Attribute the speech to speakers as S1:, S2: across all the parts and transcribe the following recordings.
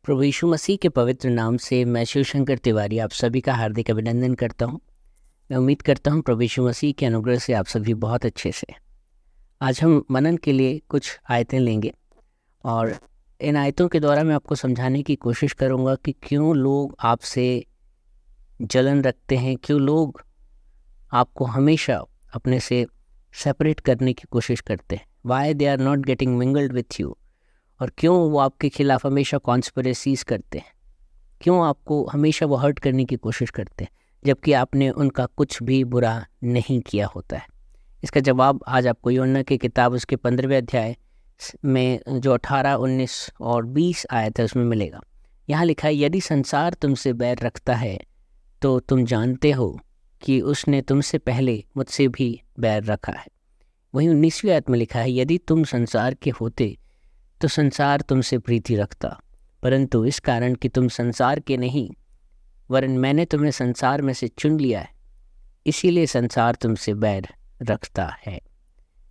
S1: प्रभु यीशु मसीह के पवित्र नाम से मैं शिवशंकर तिवारी आप सभी का हार्दिक अभिनंदन करता हूं। मैं उम्मीद करता हूं प्रभु यीशु मसीह के अनुग्रह से आप सभी बहुत अच्छे से। आज हम मनन के लिए कुछ आयतें लेंगे और इन आयतों के द्वारा मैं आपको समझाने की कोशिश करूंगा कि क्यों लोग आपसे जलन रखते हैं, क्यों लोग आपको हमेशा अपने से सेपरेट करने की कोशिश करते हैं। Why they are not getting mingled with you, और क्यों वो आपके खिलाफ हमेशा कॉन्स्पिरेसीज करते हैं, क्यों आपको हमेशा वो हर्ट करने की कोशिश करते हैं जबकि आपने उनका कुछ भी बुरा नहीं किया होता है। इसका जवाब आज आपको यूहन्ना की किताब उसके 15वें अध्याय में जो 18, 19 और 20 आयत है उसमें मिलेगा। यहाँ लिखा है, यदि संसार तुमसे बैर रखता है तो तुम जानते हो कि उसने तुमसे पहले मुझसे भी बैर रखा है। वहीं 19वीं आयत में लिखा है, यदि तुम संसार के होते तो संसार तुमसे प्रीति रखता, परंतु इस कारण कि तुम संसार के नहीं वरन मैंने तुम्हें संसार में से चुन लिया है, इसीलिए संसार तुमसे बैर रखता है।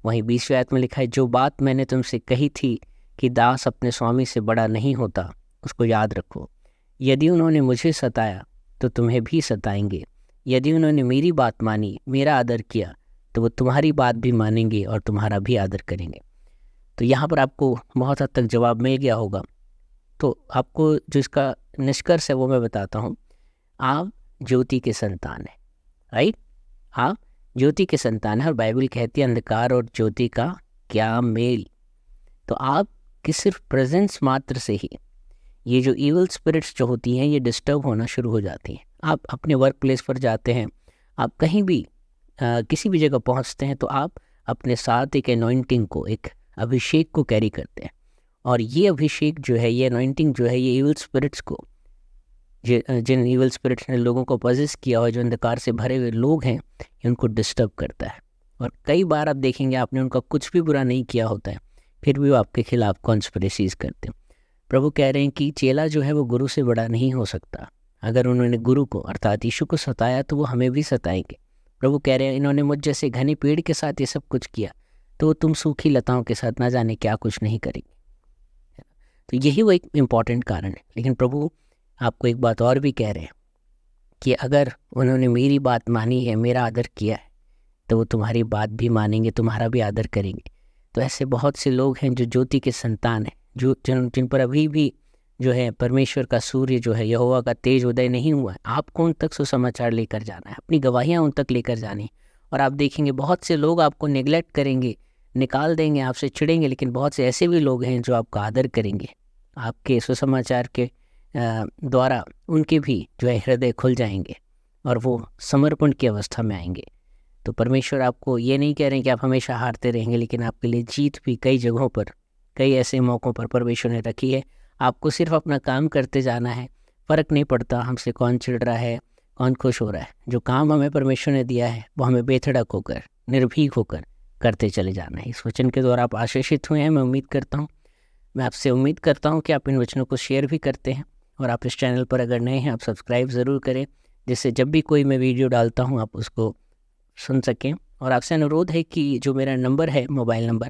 S1: वहीं 20वीं आयत में लिखा है, जो बात मैंने तुमसे कही थी कि दास अपने स्वामी से बड़ा नहीं होता, उसको याद रखो। यदि उन्होंने मुझे सताया तो तुम्हें भी सताएंगे, यदि उन्होंने मेरी बात मानी, मेरा आदर किया, तो वो तुम्हारी बात भी मानेंगे और तुम्हारा भी आदर करेंगे। तो यहाँ पर आपको बहुत हद तक जवाब मिल गया होगा। तो आपको जो इसका निष्कर्ष है वो मैं बताता हूँ। आप ज्योति के संतान हैं, राइट? आप ज्योति के संतान हैं और बाइबल कहती है अंधकार और ज्योति का क्या मेल। तो आप की सिर्फ प्रेजेंस मात्र से ही ये जो इविल स्पिरिट्स जो होती हैं ये डिस्टर्ब होना शुरू हो जाती हैं। आप अपने वर्क प्लेस पर जाते हैं, आप कहीं भी किसी भी जगह पहुँचते हैं तो आप अपने साथ एक एनॉइंटिंग को, एक अभिषेक को कैरी करते हैं। और ये अभिषेक जो है, ये अनॉइंटिंग जो है, ये इविल स्पिरिट्स को, जिन इविल स्पिरिट्स ने लोगों को पजेस किया हुआ, जो अंधकार से भरे हुए लोग हैं, उनको डिस्टर्ब करता है। और कई बार आप देखेंगे आपने उनका कुछ भी बुरा नहीं किया होता है, फिर भी वो आपके खिलाफ कॉन्स्पिरेसीज करते हैं। प्रभु कह रहे हैं कि चेला जो है वो गुरु से बड़ा नहीं हो सकता। अगर उन्होंने गुरु को अर्थात यीशु को सताया तो वो हमें भी सताएंगे। प्रभु कह रहे हैं, इन्होंने मुझ जैसे घने पेड़ के साथ ये सब कुछ किया तो तुम सूखी लताओं के साथ ना जाने क्या कुछ नहीं करेंगे। तो यही वो एक इम्पॉर्टेंट कारण है। लेकिन प्रभु आपको एक बात और भी कह रहे हैं कि अगर उन्होंने मेरी बात मानी है, मेरा आदर किया है, तो वो तुम्हारी बात भी मानेंगे, तुम्हारा भी आदर करेंगे। तो ऐसे बहुत से लोग हैं जो ज्योति के संतान हैं, जो जिन पर अभी भी जो है परमेश्वर का सूर्य जो है, यहोवा का तेज उदय नहीं हुआ है। आपको उन तक सुसमाचार लेकर जाना है, अपनी गवाहियाँ उन तक लेकर जानी। और आप देखेंगे बहुत से लोग आपको नेग्लेक्ट करेंगे, निकाल देंगे, आपसे चिढ़ेंगे, लेकिन बहुत से ऐसे भी लोग हैं जो आपका आदर करेंगे। आपके सुसमाचार के द्वारा उनके भी जो है हृदय खुल जाएंगे और वो समर्पण की अवस्था में आएंगे। तो परमेश्वर आपको ये नहीं कह रहे हैं कि आप हमेशा हारते रहेंगे, लेकिन आपके लिए जीत भी कई जगहों पर, कई ऐसे मौक़ों पर परमेश्वर ने रखी है। आपको सिर्फ अपना काम करते जाना है, फ़र्क नहीं पड़ता हमसे कौन चिढ़ रहा है, कौन खुश हो रहा है। जो काम हमें परमेश्वर ने दिया है वो हमें बेधड़क होकर, निर्भीक होकर करते चले जाना है। इस वचन के द्वारा आप आशीषित हुए हैं, मैं उम्मीद करता हूँ। मैं आपसे उम्मीद करता हूँ कि आप इन वचनों को शेयर भी करते हैं, और आप इस चैनल पर अगर नए हैं आप सब्सक्राइब ज़रूर करें, जिससे जब भी कोई मैं वीडियो डालता हूँ आप उसको सुन सकें। और आपसे अनुरोध है कि जो मेरा नंबर है, मोबाइल नंबर,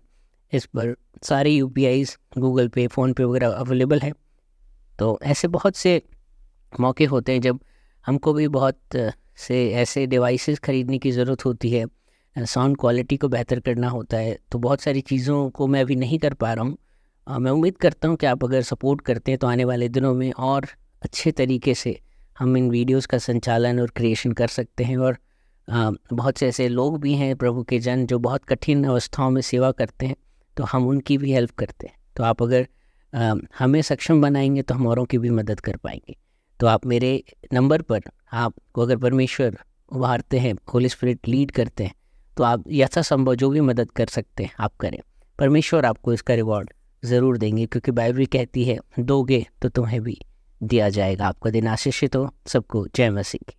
S1: इस पर सारे UPIs, गूगल पे, फ़ोनपे वगैरह अवेलेबल है। तो ऐसे बहुत से मौके होते हैं जब हमको भी बहुत से ऐसे डिवाइसेस ख़रीदने की ज़रूरत होती है, साउंड क्वालिटी को बेहतर करना होता है। तो बहुत सारी चीज़ों को मैं अभी नहीं कर पा रहा हूँ। मैं उम्मीद करता हूँ कि आप अगर सपोर्ट करते हैं तो आने वाले दिनों में और अच्छे तरीके से हम इन वीडियोस का संचालन और क्रिएशन कर सकते हैं। और बहुत से ऐसे लोग भी हैं, प्रभु के जन, जो बहुत कठिन अवस्थाओं में सेवा करते हैं, तो हम उनकी भी हेल्प करते हैं। तो आप अगर हमें सक्षम बनाएंगे तो हम औरों की भी मदद कर पाएंगे। तो आप मेरे नंबर पर, आपको अगर परमेश्वर उभारते हैं, होली स्पिरिट लीड करते हैं, तो आप यथासंभव जो भी मदद कर सकते हैं आप करें। परमेश्वर आपको इसका रिवॉर्ड ज़रूर देंगे, क्योंकि बाइबल कहती है दोगे तो तुम्हें भी दिया जाएगा। आपका दिन आशीषित हो। सबको जय मसीह की।